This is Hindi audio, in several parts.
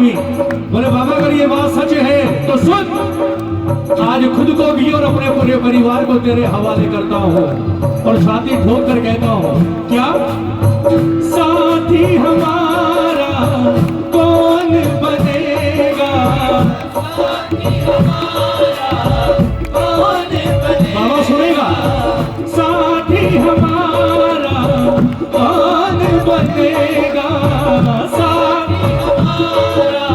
आदमी। बोले बाबा अगर ये बात सच है तो सुन, आज खुद को भी और अपने पूरे परिवार को तेरे हवाले करता हूँ और छाती ठोक कर कहता हूँ, क्या साथी हमारा कौन बनेगा, साथी हमारा कौन बनेगा, बाबा सुनेगा, साथी हमारा कौन बनेगा, साथी हमारा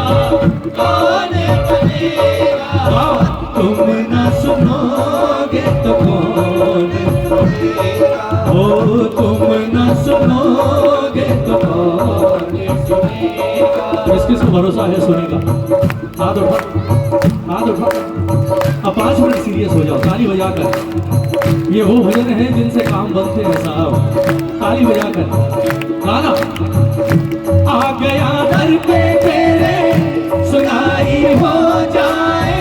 कौन बनेगा, तुम न सुनोगे तो कौन सुनेगा, ओ तुम न सुनोगे तो कौन सुनेगा। किस को भरोसा है सुनेगा? हाथ उठा, हाथ उठा। अब 5 मिनट सीरियस हो जाओ, ताली बजाकर। ये वो भजन है जिनसे काम बनते हैं साहब, ताली बजाकर गाना। आ गया दर पे तेरे सुनाई हो जाए,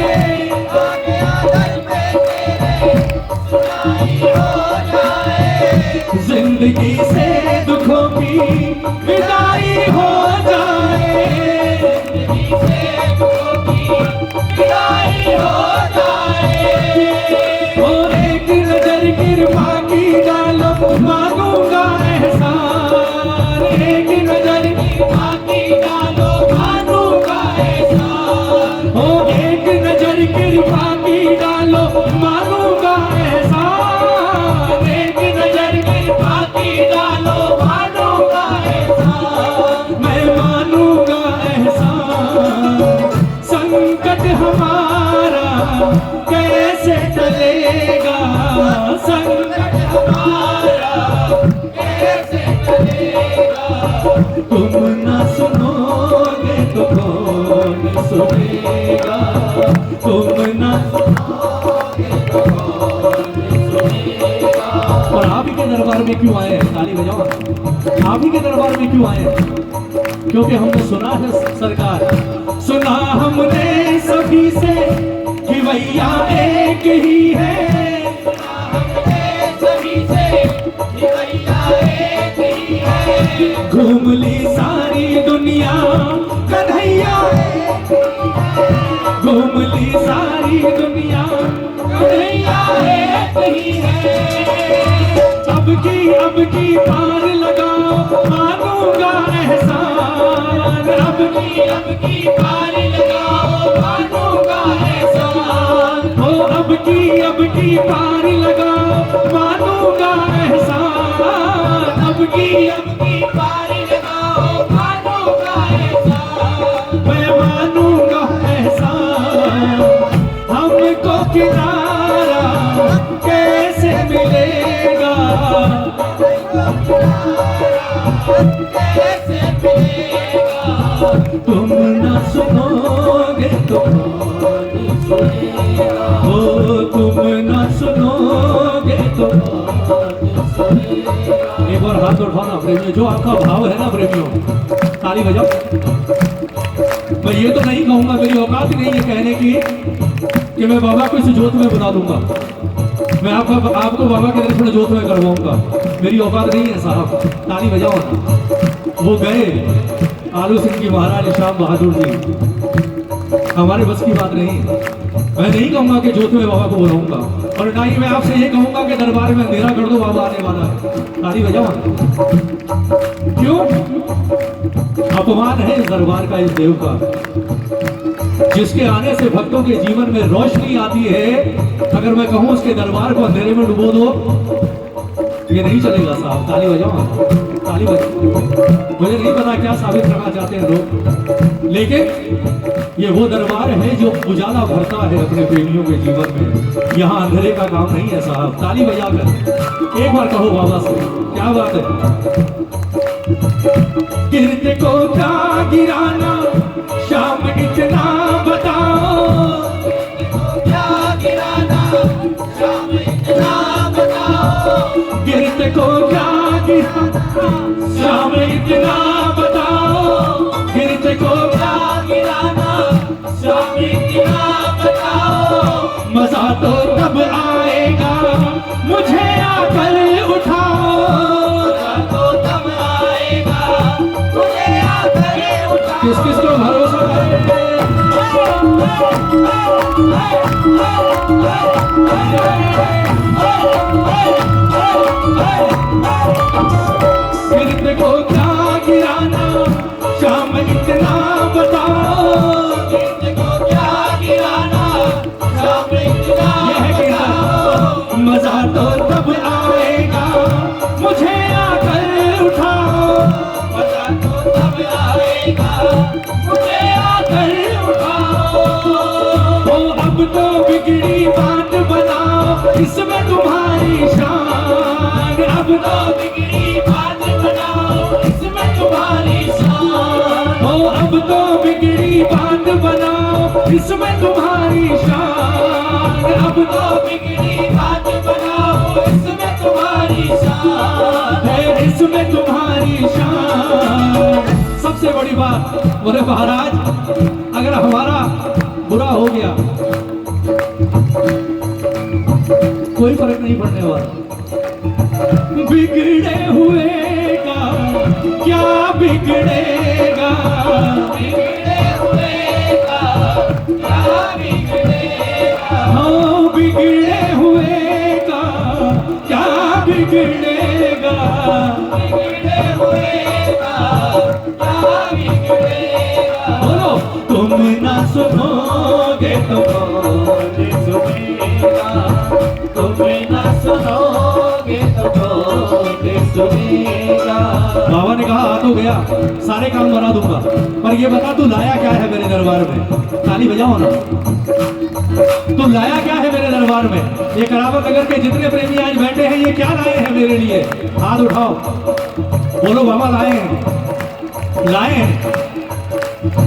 आ गया दर पे तेरे सुनाई हो जाए, जिंदगी से दुखों की विदाई हो जाए, जिंदगी से दुखों की विदाई हो जाए, और एक नजर कृपा की डालो मांगूंगा एहसान, एक नजर कृपा की डालो मांगूंगा एहसान, ओ एक नजर कृपा की डालो मांगूंगा एहसान, एक नजर कृपा की डालो मांगूंगा एहसान, मैं मानूंगा एहसान। संकट हमारा कैसे टलेगा, संकट हमारा कैसे टलेगा, तुम न सुनोगे तो कौन सुनेगा, तुम न सुनोगे तो कौन सुनेगा। और आप ही के दरबार में क्यों आए हैं? ताली बजाओ। आप ही के दरबार में क्यों आए हैं? क्योंकि हमने सुना है सरकार, सुना हमने सभी से कि भैया एक ही है, सुना हमने सभी से कि भैया एक ही है, घूम ली सारी दुनिया कन्हैया एक ही है, घूम ली सारी दुनिया कन्हैया एक ही है, अब की पार लगाओ मानूंगा एहसान, अब की पार लगाओ मानूंगा एहसान, हो अब की पार लगाओ मानूंगा एहसान, अब की पार लगाओ मानूंगा एहसान, मैं मानूंगा एहसान। हमको किनारा कैसे मिलेगा, कैसे मिलेगा, तुम न सुनोगे तो कौन सुनेगा, ओ तुम न सुनोगे तो कौन सुनेगा। एक बार हाथ उठाना प्रेमियों, जो आपका भाव है ना प्रेमियों, ताली बजाओ। मैं ये तो नहीं कहूंगा, मेरी औकात नहीं है कहने की कि मैं बाबा को इस जोत में बता दूंगा, मैं आपको बाबा के दर्शन जोत में करवाऊंगा, मेरी औकात नहीं है साहब। ताली बजाओ ना। वो गए आलू सिंह की महाराज श्याम बहादुर जी, हमारे बस की बात नहीं। मैं नहीं कहूंगा कि जोत में बाबा को बुलाऊंगा, और ना ही मैं आपसे ये कहूंगा कि दरबार में अंधेरा कर दो, बाबा आने वाला है। ताली बजाओ। क्यों? अपमान है इस दरबार का, इस देव का, जिसके आने से भक्तों के जीवन में रोशनी आती है। अगर मैं कहूं उसके दरबार को अंधेरे में डुबो दो, ये नहीं चलेगा साहब। ताली बजाओ, ताली बजाओ। मुझे नहीं पता क्या साबित करना चाहते हैं लोग, लेकिन ये वो दरबार है जो उजाला भरता है अपने प्रेमियों के जीवन में। यहाँ अंधेरे का काम नहीं है साहब। ताली बजाकर एक बार कहो बाबा से, क्या बात है। गिरते को क्या गिराना शाम इतना बताओ, क्या गिराना शाम इतना बताओ, गिरते को क्या गिराना शाम इतना बताओ, गिरते को क्या गिराना शाम इतना बताओ, मजा तो तब आएगा मुझे आकर उठाओ, मजा तो तब आएगा मुझे आकर उठाओ। किस किस को भरोसा है? कीर्त को क्या गिराना श्याम इतना बताओ, कीर्त को क्या गिराना श्याम इतना बताओ, मजा तो तब आएगा मुझे आकर उठाओ, मजा तो तब आएगा मुझे आकर उठाओ। ओ अब तो बिगड़ी बात बनाओ इसमें तुम्हारी शान, अब तो बिगड़ी बात बनाओ इसमें तुम्हारी शान, ओ अब तो बिगड़ी बात बनाओ इसमें तुम्हारी शान, अब तो बिगड़ी बात बनाओ इसमें तुम्हारी शान है, इसमें तुम्हारी शान। सबसे बड़ी बात बोले महाराज, अगर हमारा बुरा हो गया कोई फर्क नहीं पड़ने वाला, बिगड़े हुए का क्या बिगड़ेगा, बिगड़े हुए का क्या बिगड़ेगा, हाँ बिगड़े हुए का क्या बिगड़ेगा, बिगड़े हुए का क्या बिगड़ेगा। बोलो तुम ना सुनोगे तो कौन सुनेगा, तुम ना सुनोगे तो कौन सुनेगा। बाबा ने कहा आ तो गया, सारे काम बना दूंगा, पर ये बता तू लाया क्या है मेरे दरबार में, ताली बजाओ ना, तू लाया क्या है मेरे दरबार में। ये करावत नगर के जितने प्रेमी आज बैठे हैं ये क्या लाए हैं मेरे लिए, हाथ उठाओ बोलो बाबा लाए हैं, लाए हैं,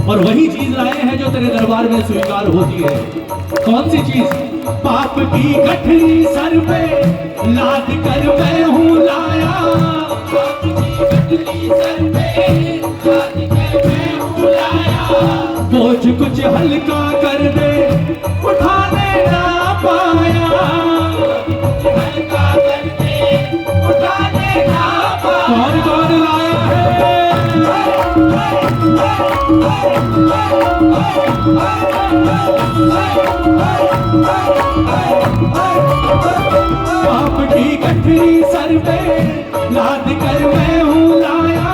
और वही चीज लाए हैं जो तेरे दरबार में स्वीकार होती है। कौन सी चीज? पाप की गठरी सर पे लाद कर मैं हूँ लाया, पाप की गठरी सर पे लाद कर मैं हूँ लाया, बोझ कुछ हल्का कर दे उठाने ना पाया, कुछ हल्का कर दे उठाने ना पाया। कौन कौन लाया है? पाप की गठरी सर पे लाद कर मैं हूँ लाया,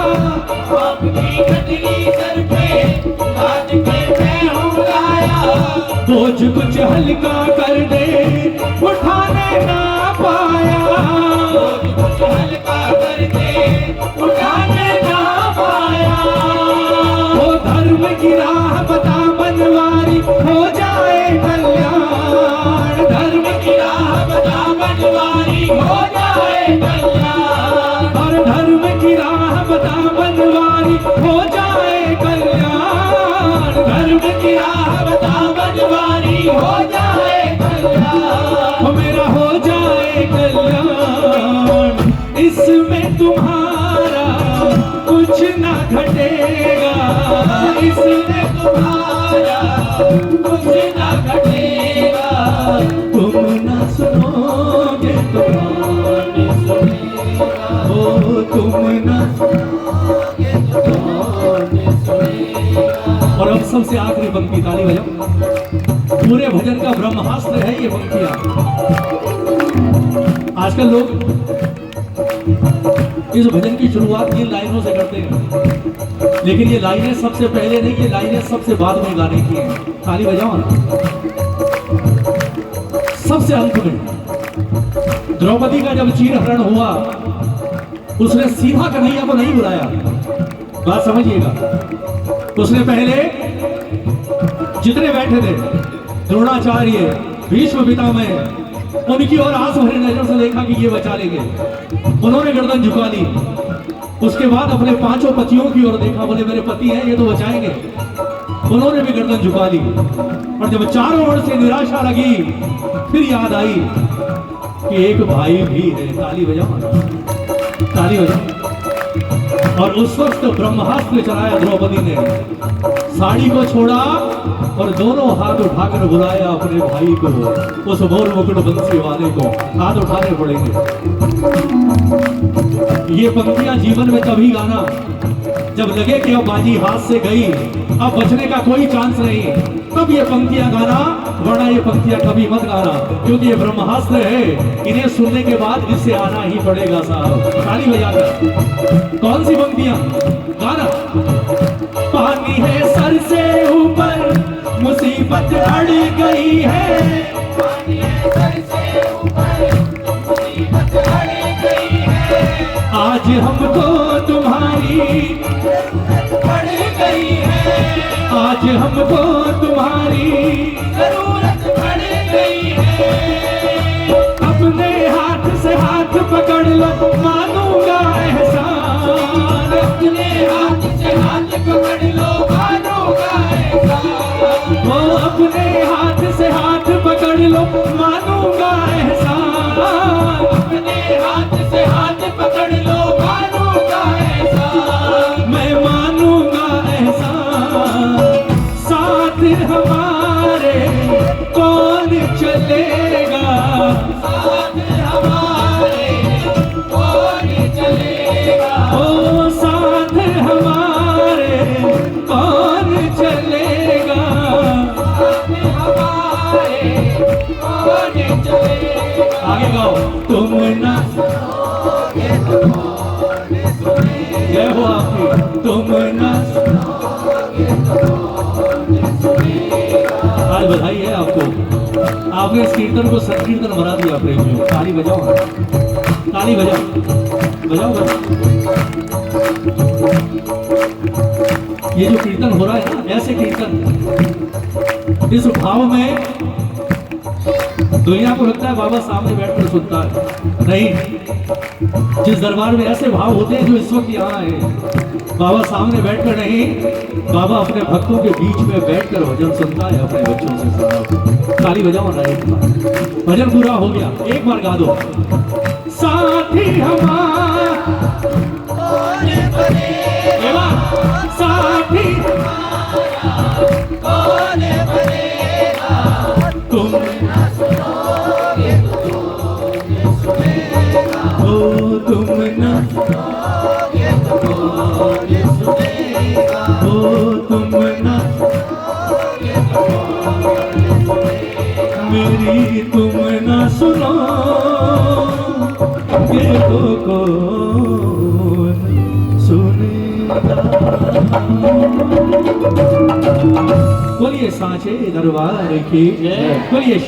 पाप की गठरी सर पे लाद कर मैं हूँ लाया, बोझ कुछ हल्का कर दे उठाने ना पाया, बोझ कुछ हल्का कर दे उठाने ना पाया। वो धर्म की राह बता बनवारी हो जाए कल्याण, धर्म की राह बता बनवारी हो जाए कल्याण, और धर्म की राह बता बनवारी हो जाए कल्याण, धर्म की राह बता बनवारी हो जाए कल्याण, मेरा हो जाए कल्याण। इसमें तुम्हारा कुछ ना घटेगा, इसमें तुम्हारा कुछ ना घटेगा, तुम ना सुनोगे तो कौन सुनेगा, ओ तुम ना सुनोगे तो कौन सुनेगा। और अब सबसे आखिरी पंक्ति, ताली बजाओ, पूरे भजन का ब्रह्मास्त्र है ये पंक्तियां। आजकल लोग इस भजन की शुरुआत इन लाइनों से करते हैं, लेकिन ये लाइनें सबसे पहले नहीं, ये लाइनें सबसे बाद में गाने की हैं। ताली बजाओ ना। सबसे अंत में द्रौपदी का जब चीर हरण हुआ, उसने सीधा कन्हैया को नहीं बुलाया, बात समझिएगा। उसने पहले जितने बैठे थे, द्रोणाचार्य, भीष्म पितामह, उनकी ओर आंसू भरी नजर से देखा कि ये बचा लेंगे, उन्होंने गर्दन झुका ली। उसके बाद अपने पांचों पतियों की ओर देखा, बोले मेरे पति हैं ये तो बचाएंगे, उन्होंने भी गर्दन झुका ली। और जब चारों ओर से निराशा लगी, फिर याद आई कि एक भाई भी है। ताली बजाओ, ताली बजाओ। और उस वक्त ब्रह्मास्त्र चलाया द्रौपदी ने, साड़ी को छोड़ा और दोनों हाथ उठाकर बुलाया अपने भाई को, उस मोर मुकुट बंसी वाले को। हाथ उठाने पड़ेंगे। ये पंक्तियां जीवन में तभी गाना जब लगे कि अब बाजी हाथ से गई, अब बचने का कोई चांस नहीं, तब ये पंक्तियां गाना, वरना ये पंक्तियां कभी मत गाना, क्योंकि ये ब्रह्मास्त्र है, इन्हें सुनने के बाद इससे आना ही पड़ेगा साहब। ताली बजाकर कौन सी पंक्तियां गाना? पानी है सर से ऊपर, मुसीबत अड़ गई है, पानी है सर से ऊपर, मुसीबत अड़ गई है, आज हमको तुम्हारी जरूरत पड़ गई है, आज हमको तुम्हारी जरूरत पड़ गई है, अपने हाथ से हाथ पकड़ लो, मानूंगा एहसान, अपने हाथ से हाथ पकड़ लो, मानूंगा एहसान, वो अपने हाथ से हाथ पकड़ लो, मानूंगा एहसान, अपने हाथ से हाथ पकड़ लो, मानूंगा एहसान, मैं मानूंगा एहसान, साथ हमारे कौन चलेगा, साथ हमारे कौन चलेगा, ओ साथ हमारे कौन चलेगा, साथ हमारे कौन चलेगा। आगे गाओ। तुम ना सुनोगे तो कौन सुनेगा, जय हो आपकी। तुम ना सुनोगे तो कौन सुनेगा। आज बधाई है आपको, आपने इस कीर्तन को संकीर्तन बना दिया प्रेमियों। ताली बजाओ, ताली बजाओ, बजाओ बजाओ। ये जो कीर्तन हो रहा है ना, ऐसे कीर्तन इस भाव में दुनिया को लगता है बाबा सामने बैठकर सुनता है, नहीं। जिस दरबार में ऐसे भाव होते हैं जो इस वक्त यहाँ है, बाबा सामने बैठकर नहीं, बाबा अपने भक्तों के बीच में बैठकर भजन सुनता है अपने बच्चों से साहब। ताली बजाओ ना, एक बार भजन पूरा हो गया, एक बार गा दो। साथी हमारा कौन बनेगा, साथी हमारा कौन बनेगा, तुम ना सुनोगे तो कौन सुनेगा, ओ तुम ना सुनोगे तो कौन सुनेगा, ओ तुम ना सुनोगे तो कौन सुनेगा, मेरी तुम ना सुनोगे तो कौन सुनेगा। बोलिए सांचे दरबार की जय, बोलिए।